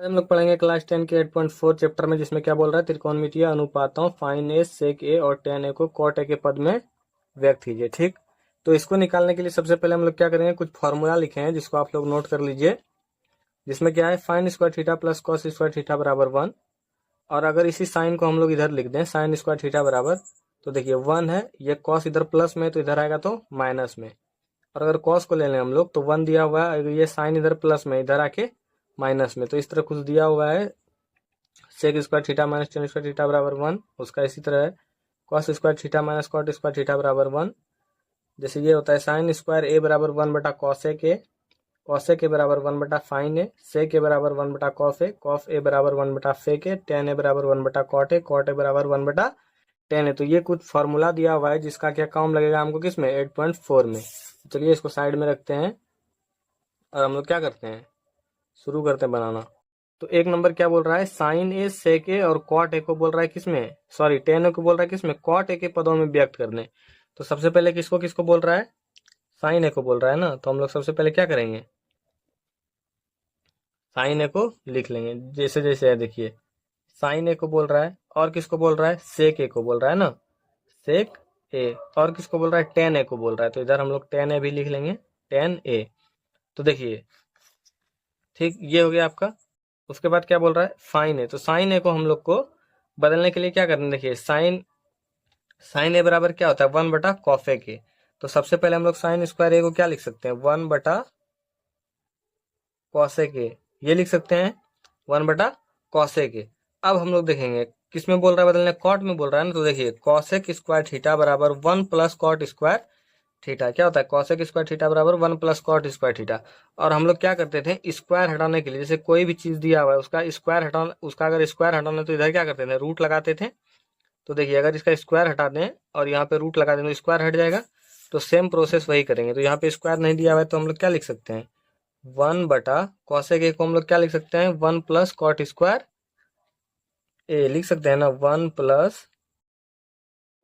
आज हम लोग पढ़ेंगे क्लास 10 के 8.4 चैप्टर में, जिसमें क्या बोल रहा है, त्रिकोणमितीय अनुपातों फाइन ए सेक ए और टेन ए को कॉट ए के पद में व्यक्त कीजिए। ठीक, तो इसको निकालने के लिए सबसे पहले हम लोग क्या करेंगे, कुछ फॉर्मूला लिखे हैं जिसको आप लोग नोट कर लीजिए। जिसमें क्या है, fine square theta plus cos square theta बराबर 1। और अगर इसी साइन को हम लोग इधर लिख दें, साइन स्क्वायर थीटा बराबर, तो देखिए 1 है, ये कॉस इधर प्लस में तो इधर आएगा तो माइनस में। और अगर कॉस को ले लें हम लोग तो 1 दिया हुआ है, अगर ये साइन इधर प्लस में इधर आके माइनस में, तो इस तरह कुछ दिया हुआ है sec square theta minus tan square theta बराबर 1। उसका इसी तरह है cos square theta minus cot square theta बराबर 1। जैसे ये होता है साइन स्क्वायर ए बराबर 1 बटा कॉसेक ए, कॉसेक ए बराबर 1 बटा फाइन ए, सेक ए बराबर 1 बटा कॉफ ए बराबर 1 बटा फेक ए, टेन ए बराबर 1 बटा कॉट ए बराबर 1 बटा टेन ए। तो ये कुछ फॉर्मूला दिया हुआ है जिसका क्या काम लगेगा हमको किसमें, 8.4 में। चलिए इसको साइड में रखते हैं और हम लोग क्या करते हैं, शुरू करते हैं बनाना। तो एक नंबर क्या बोल रहा है, साइन ए सेक ए और कॉट ए को बोल रहा है किसमें, सॉरी टेन ए को बोल रहा है किसमें, कॉट ए के पदों में व्यक्त करने। तो सबसे पहले किसको किसको बोल रहा है, साइन ए को बोल रहा है ना। तो हम लोग सबसे पहले क्या करेंगे, साइन ए को लिख लेंगे जैसे जैसे है। देखिए साइन ए को बोल रहा है, और किसको बोल रहा है, सेक ए को बोल रहा है ना, सेक ए। और किसको बोल रहा है, टेन ए को बोल रहा है, तो इधर हम लोग टेन ए भी लिख लेंगे, टेन ए। तो देखिए ठीक, ये हो गया आपका। उसके बाद क्या बोल रहा है, फाइन ए। तो साइन ए को हम लोग को बदलने के लिए क्या करना है, देखिए साइन साइन ए बराबर क्या होता है, 1 बटा कॉफे के। तो सबसे पहले हम लोग साइन स्क्वायर ए को क्या लिख सकते हैं, 1 बटा कॉसे के, ये लिख सकते हैं 1 बटा कॉसे के। अब हम लोग देखेंगे किस में बोल रहा है बदलने, कॉट में बोल रहा है ना। तो देखिए कॉसेक स्क्वायर थीटा बराबर 1 प्लस कॉट स्क्वायर थीटा। क्या होता है, कॉसेक स्क्वायर थीटा बराबर 1 प्लस कॉट स्क्वायर थीटा। और हम लोग क्या करते थे, स्क्वायर हटाने के लिए, जैसे कोई भी चीज दिया हुआ है उसका स्क्वायर हटाना, उसका अगर स्क्वायर हटाना तो इधर क्या करते थे, रूट लगाते थे। तो देखिए अगर इसका स्क्वायर हटा दें और यहाँ पे रूट लगा दें तो स्क्वायर हट जाएगा। तो सेम प्रोसेस वही करेंगे। तो यहाँ पे स्क्वायर नहीं दिया हुआ है तो हम लोग क्या लिख सकते हैं, 1 बटा कॉसेक ए को हम लोग क्या लिख सकते हैं, 1 प्लस कॉट स्क्वायर ए लिख सकते हैं ना, 1 प्लस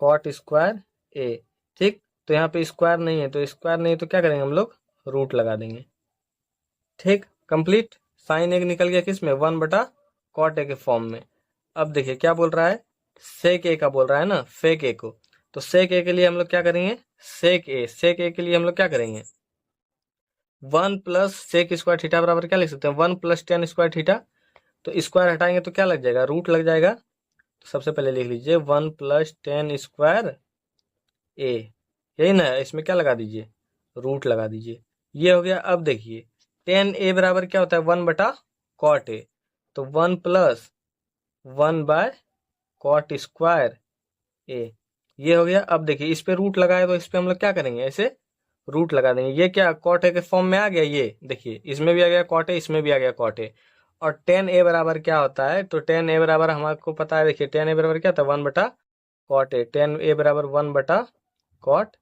कॉट स्क्वायर ए। ठीक, तो यहाँ पे स्क्वायर नहीं है, तो स्क्वायर नहीं है तो क्या करेंगे हम लोग, रूट लगा देंगे। ठीक, कंप्लीट। साइन एक निकल गया किस में, 1 बटा कॉट ए के फॉर्म में। अब देखिए क्या बोल रहा है, सेक ए का बोल रहा है ना, फेक ए को। तो सेक ए के लिए हम लोग क्या करेंगे, सेक ए के लिए हम लोग क्या करेंगे, 1 प्लस सेक स्क्वायर थीटा बराबर क्या लिख सकते हैं, 1 प्लस टेन स्क्वायर थीटा। तो स्क्वायर हटाएंगे तो क्या लग जाएगा, रूट लग जाएगा। तो सबसे पहले लिख लीजिए 1 प्लस टेन स्क्वायर ए, यही ना, इसमें क्या लगा दीजिए, रूट लगा दीजिए। ये हो गया। अब देखिए टेन ए बराबर क्या होता है, 1 बटा कॉट ए। तो 1 plus 1 by cot square A, ये हो गया। अब देखिए इस पे रूट लगाए तो इस पे हम लोग क्या करेंगे, ऐसे रूट लगा देंगे। ये क्या कॉट ए के फॉर्म में आ गया, ये देखिए इसमें भी आ गया कॉट ए, इसमें भी आ गया कॉट ए। और टेन ए बराबर क्या होता है, तो टेन ए बराबर हमको पता है, देखिए टेन ए बराबर क्या था, 1 बटा कॉट ए। टेन ए बराबर 1 बटा कॉट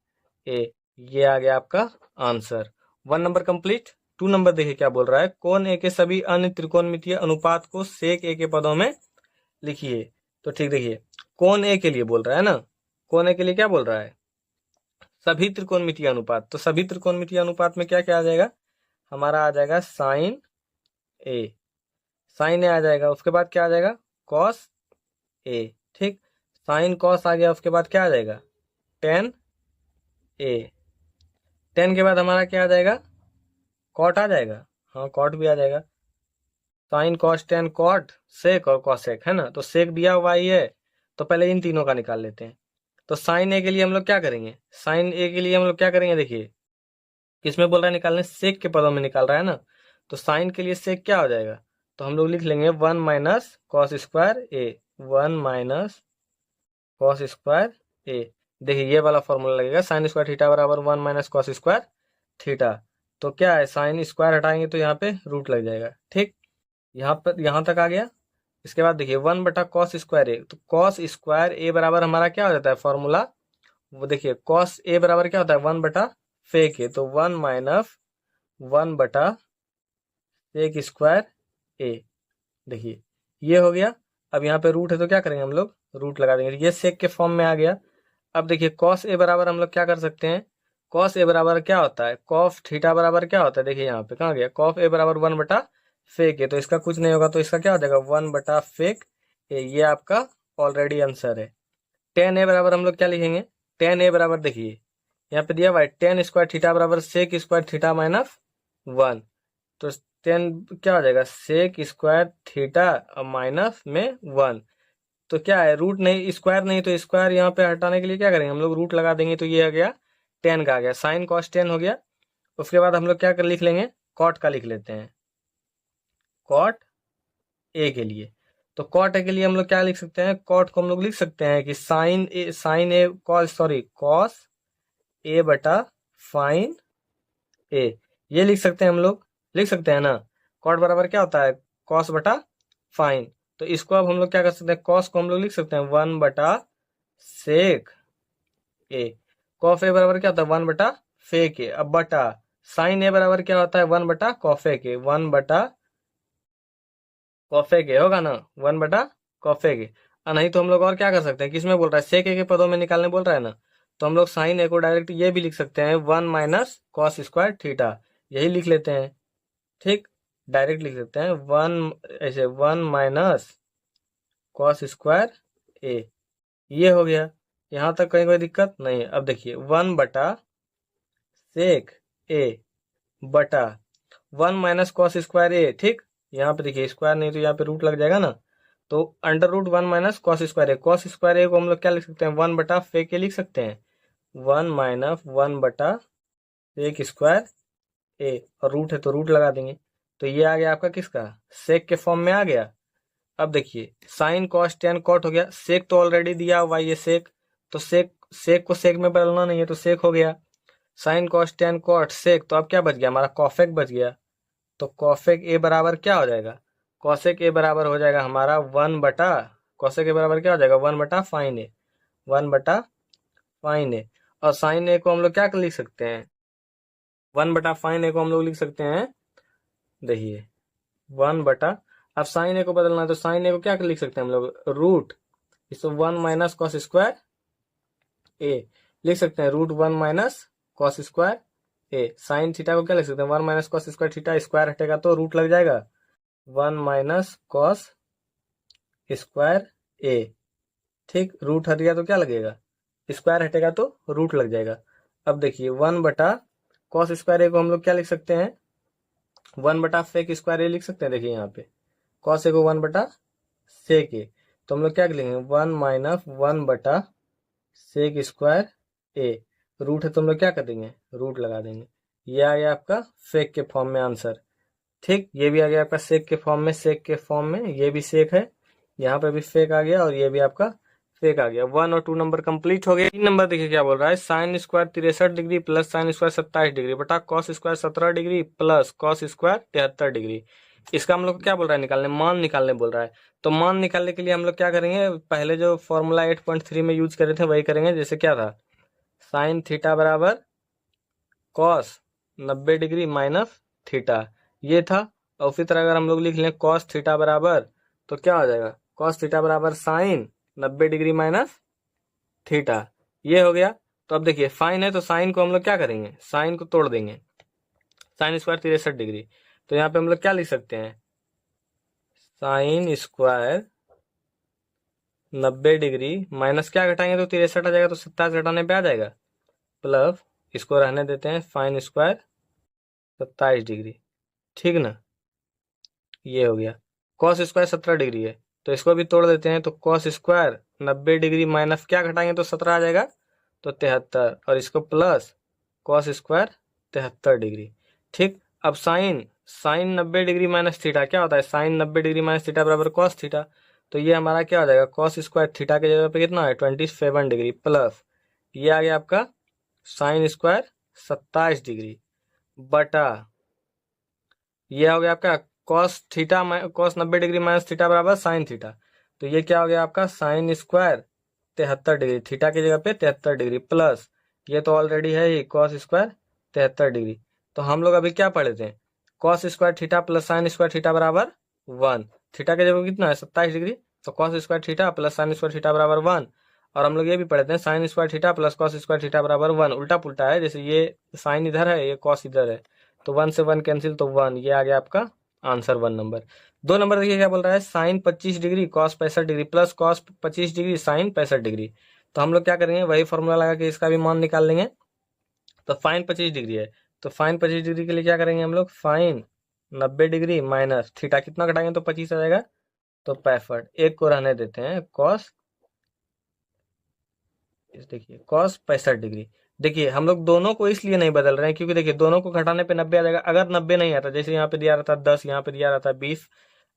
ए। ये आ गया आपका आंसर। 1 number complete. 2 नंबर देखिए क्या बोल रहा है, कोण ए के सभी अन्य त्रिकोणमितीय अनुपात को सेक ए के पदों में लिखिए। तो ठीक, देखिए कोण ए के लिए बोल रहा है ना, कोण ए के लिए क्या बोल रहा है, सभी त्रिकोणमितीय अनुपात। तो सभी त्रिकोणमितीय अनुपात में क्या क्या आ जाएगा, हमारा आ जाएगा साइन ए, साइन ए आ जाएगा। उसके बाद क्या आ जाएगा, कॉस ए। ठीक, साइन कॉस आ गया। उसके बाद क्या आ जाएगा, टेन ए। टेन के बाद हमारा क्या आ जाएगा, कॉट आ जाएगा। हाँ कॉट भी आ जाएगा, sin cos tan cot sec और कॉसेक है ना। तो सेक दिया हुआ ही है, तो पहले इन तीनों का निकाल लेते हैं। तो साइन ए के लिए हम लोग क्या करेंगे, साइन ए के लिए हम लोग क्या करेंगे, देखिए किसमें बोल रहा है निकालने, सेक के पदों में निकाल रहा है ना। तो साइन के लिए सेक क्या हो जाएगा, तो हम लोग लिख लेंगे 1 माइनस कॉस स्क्वायर ए, 1 माइनस कॉस स्क्वायर ए। देखिए ये वाला फॉर्मूला लगेगा, साइन स्क्वायर थीटा बराबर 1 माइनस कॉस स्क्वायर थीटा। तो क्या है, साइन स्क्वायर हटाएंगे तो यहाँ पे रूट लग जाएगा। ठीक, यहाँ पर यहाँ तक आ गया। इसके बाद देखिए 1 बटा कॉस स्क्वायर ए, तो कॉस स्क्वायर ए बराबर हमारा क्या हो जाता है फॉर्मूला, वो देखिए कॉस ए बराबर क्या होता है, 1 बटा फेक ए। तो 1 माइनस 1 बटा सेक स्क्वायर ए। देखिए ये हो गया। अब यहाँ पे रूट है तो क्या करेंगे हम लोग, रूट लगा देंगे। ये सेक के फॉर्म में आ गया। अब देखिए कॉस ए बराबर हम लोग क्या कर सकते हैं, कॉस ए बराबर क्या होता है, कॉफ थीटा बराबर क्या होता है, देखिए यहाँ पे कहाँ गया, कॉफ ए बराबर 1 बटा फेक ए, तो इसका कुछ नहीं होगा, तो इसका क्या हो जाएगा 1/फेक ए। ये आपका ऑलरेडी आंसर है। टेन ए बराबर हम लोग क्या लिखेंगे, टेन ए बराबर देखिए यहाँ पे दिया हुआ है टेन स्क्वायर थीटा बराबर सेक स्क्वायर थीटा माइनस 1। तो टेन क्या हो जाएगा सेक स्क्वायर थीटा माइनस में 1। तो क्या है रूट नहीं, स्क्वायर नहीं, तो स्क्वायर यहाँ पे हटाने के लिए क्या करेंगे हम लोग रूट लगा देंगे, तो ये आ गया टेन का आ गया, साइन कॉस टेन हो गया। उसके बाद हम लोग क्या कर लिख लेंगे, कॉट का लिख लेते हैं, कॉट ए के लिए। तो कॉट ए के लिए हम लोग क्या लिख सकते हैं, कॉट को हम लोग लिख सकते हैं कि sign A cos sorry cos A बटा फाइन ए, ये लिख सकते हैं हम लोग, लिख सकते हैं ना। कॉट बराबर क्या होता है कॉस बटा फाइन, तो इसको अब हम लोग क्या कर सकते हैं, कॉस को हम लोग लिख सकते हैं 1/सेक ए। कॉफ ए बराबर क्या होता है 1/फेक ए। अब बटा साइन ए बराबर क्या होता है 1/कॉफेक ए, 1/कॉफेक ए होगा ना, 1/कॉफेक ए। नहीं तो हम लोग और क्या कर सकते हैं, किसमें बोल रहा है सेक ए के पदों में निकालने बोल रहा है ना, तो हम लोग साइन ए को डायरेक्ट ये भी लिख सकते हैं 1 - cos² थीटा, यही लिख लेते हैं। ठीक, डायरेक्ट लिख सकते हैं 1 - cos² ए, ये हो गया। यहां तक कहीं कोई दिक्कत नहीं। अब देखिए 1/सेक ए बटा 1 - cos² ए। ठीक, यहाँ पे देखिए स्क्वायर नहीं तो यहाँ पे रूट लग जाएगा ना, तो √1 - cos² ए। cos² ए को हम लोग क्या लिख सकते हैं 1/फेक ए लिख सकते हैं, 1 - 1/सेक² ए, और रूट है तो रूट लगा देंगे। तो ये आ गया आपका किसका सेक के फॉर्म में आ गया। अब देखिए साइन कॉस टेन कॉट हो गया, सेक तो ऑलरेडी दिया हुआ ये सेक, तो सेक सेक को सेक में बदलना नहीं है तो सेक हो गया। Sin cos tan cot sec, तो अब क्या बच गया हमारा कॉफेक बच गया। तो कॉफेक ए बराबर क्या हो जाएगा, कॉसेक ए बराबर हो जाएगा हमारा 1 कॉसेक ए बराबर क्या हो जाएगा 1/फाइन ए, 1/फाइन ए। और साइन ए को हम लोग क्या लिख सकते हैं 1/फाइन ए को हम लोग लिख सकते हैं, देखिए 1 अब साइन ए को बदलना है तो साइन ए को क्या लिख सकते हैं हम लोग रूट, इसको 1 - cos² ए लिख सकते हैं, √1 - cos² ए। साइन थीटा को क्या लिख सकते हैं 1 - cos² थीटा, स्क्वायर हटेगा तो रूट लग जाएगा 1 - cos² ए। ठीक, रूट हट गया तो क्या लगेगा स्क्वायर हटेगा तो रूट लग जाएगा। अब देखिए 1/cos² ए को हम लोग क्या लिख सकते हैं 1/फेक² ए लिख सकते हैं। देखिए यहाँ पे कॉस ए को 1/सेक ए, तो हम लोग क्या लिखेंगे 1 - 1/सेक² ए। रूट है तो हम लोग क्या कर देंगे रूट लगा देंगे। ये आ गया आपका फेक के फॉर्म में आंसर। ठीक, ये भी आ गया आपका सेक के फॉर्म में, सेक के फॉर्म में ये भी सेक है, यहाँ पे भी फेक आ गया और ये भी आपका फेक आ गया। 1 और 2 नंबर कंप्लीट हो गए। 3 नंबर देखिए क्या बोल रहा है, sine square 63 degree plus sine square 27 degree बटा cos square 17 degree plus cos square 73 degree. इसका हम लोग क्या बोल रहा है निकालने, मान निकालने बोल रहा है। तो मान निकालने के लिए हम लोग क्या करेंगे, पहले जो फॉर्मूला 8.3 में यूज करे थे वही करेंगे। जैसे क्या था साइन थीटा बराबर कॉस 90 डिग्री माइनस थीटा, ये था। और उसी तरह अगर हम लोग लिख लें कॉस थीटा बराबर, तो क्या हो जाएगा कॉस थीटा बराबर साइन 90 डिग्री माइनस थीटा, ये हो गया। तो अब देखिए फाइन है तो साइन को हम लोग क्या करेंगे साइन को तोड़ देंगे, साइन स्क्वायर 63 डिग्री, तो यहाँ पे हम लोग क्या लिख सकते हैं साइन स्क्वायर 90 डिग्री माइनस क्या घटाएंगे तो 63 आ जाएगा, तो 27 घटाने पे आ जाएगा, प्लस इसको रहने देते हैं फाइन स्क्वायर 27 डिग्री। ठीक ना, ये हो गया। कॉस स्क्वायर 17 डिग्री है तो इसको भी तोड़ देते हैं, तो कॉस स्क्वायर 90 डिग्री माइनस क्या घटाएंगे तो 17 आ जाएगा, तो 73, और इसको प्लस कॉस स्क्वायर 73 डिग्री। ठीक, अब sin sin 90 degree minus theta क्या होता है, साइन 90 डिग्री माइनस थीटा बराबर कॉस थीटा, तो ये हमारा क्या हो जाएगा कॉस स्क्वायर थीटा के जगह पे कितना है 27 डिग्री, प्लस ये आ गया आपका साइन स्क्वायर 27 डिग्री बटा ये हो गया आपका cos theta cos 90 degree minus theta बराबर साइन थीटा, तो ये क्या हो गया आपका साइन स्क्वायर 73 डिग्री, थीटा की जगह पे 73 डिग्री, प्लस ये तो ऑलरेडी है ही कॉस स्क्वायर 73 डिग्री। तो हम लोग अभी क्या पढ़े थे cos square theta plus sine square theta बराबर 1, थीटा की जगह कितना है 27 डिग्री, तो cos square theta plus sine square theta बराबर 1। और हम लोग ये भी पढ़े थे sine square theta plus cos square theta बराबर 1, उल्टा पुल्टा है, जैसे ये साइन इधर है ये कॉस इधर है, तो 1 से 1 कैंसिल, तो 1, ये आ गया आपका आंसर 1 नंबर। 2 नंबर देखिए क्या बोल रहा है, sin 25 degree cos 65 degree plus cos 25 degree sin 65 degree. तो हम लोग क्या करेंगे, वही फॉर्मूला लगा के इसका भी मान निकाल लेंगे। तो फाइन 25 डिग्री है, तो फाइन 25 डिग्री के लिए क्या करेंगे हम लोग, फाइन 90 डिग्री माइनस थीटा, कितना घटाएंगे तो 25 आ जाएगा, तो 65। एक को रहने देते हैं, कॉस, देखिए कॉस 65 डिग्री। देखिए हम लोग दोनों को इसलिए नहीं बदल रहे हैं क्योंकि देखिए दोनों को घटाने पे 90 आ जाएगा। अगर 90 नहीं आता, जैसे यहाँ पे दिया रहता 10, यहाँ पे दिया रहता 20,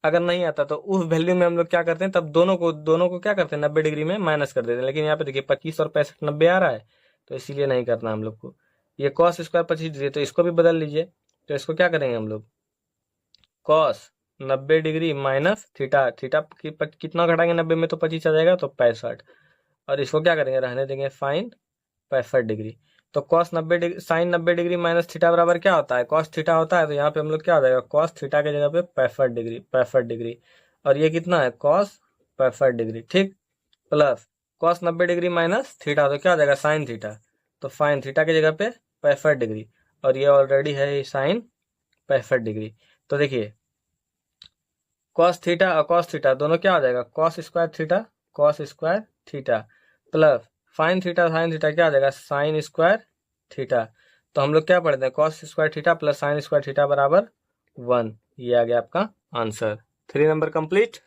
अगर नहीं आता तो उस वैल्यू में हम लोग क्या करते हैं, तब दोनों को क्या करते हैं, 90 डिग्री में माइनस कर देते हैं। लेकिन यहाँ पे देखिए 25 और 65 90 आ रहा है, तो इसीलिए नहीं करना हम लोग को। ये कॉस स्क्वायर 25 डिग्री, तो इसको भी बदल लीजिए। तो इसको क्या करेंगे हम लोग, cos 90 degree minus theta, theta कितना घटाएंगे 90 में, तो 25 आ जाएगा, तो 65। और इसको क्या करेंगे, रहने देंगे फाइन 65 डिग्री। तो cos 90 degree sine 90 degree minus theta बराबर क्या होता है, कॉस थीटा होता है। तो यहाँ पे हम लोग क्या हो जाएगा, कॉस थीटा के जगह पे 65 डिग्री। और ये कितना है, कॉस 65 डिग्री, ठीक, plus cos 90 degree minus theta, तो क्या हो जाएगा, साइन थीटा। तो फाइन थीटा की जगह पे 65 डिग्री, और ये ऑलरेडी है साइन 65 डिग्री। तो देखिए कॉस थीटा और कॉस थीटा दोनों क्या हो जाएगा, cos square theta plus fine theta sine theta क्या आ जाएगा, साइन स्क्वायर थीटा। तो हम लोग क्या पढ़ते हैं, cos square theta plus sine square theta बराबर 1। ये आ गया आपका आंसर। 3 number complete.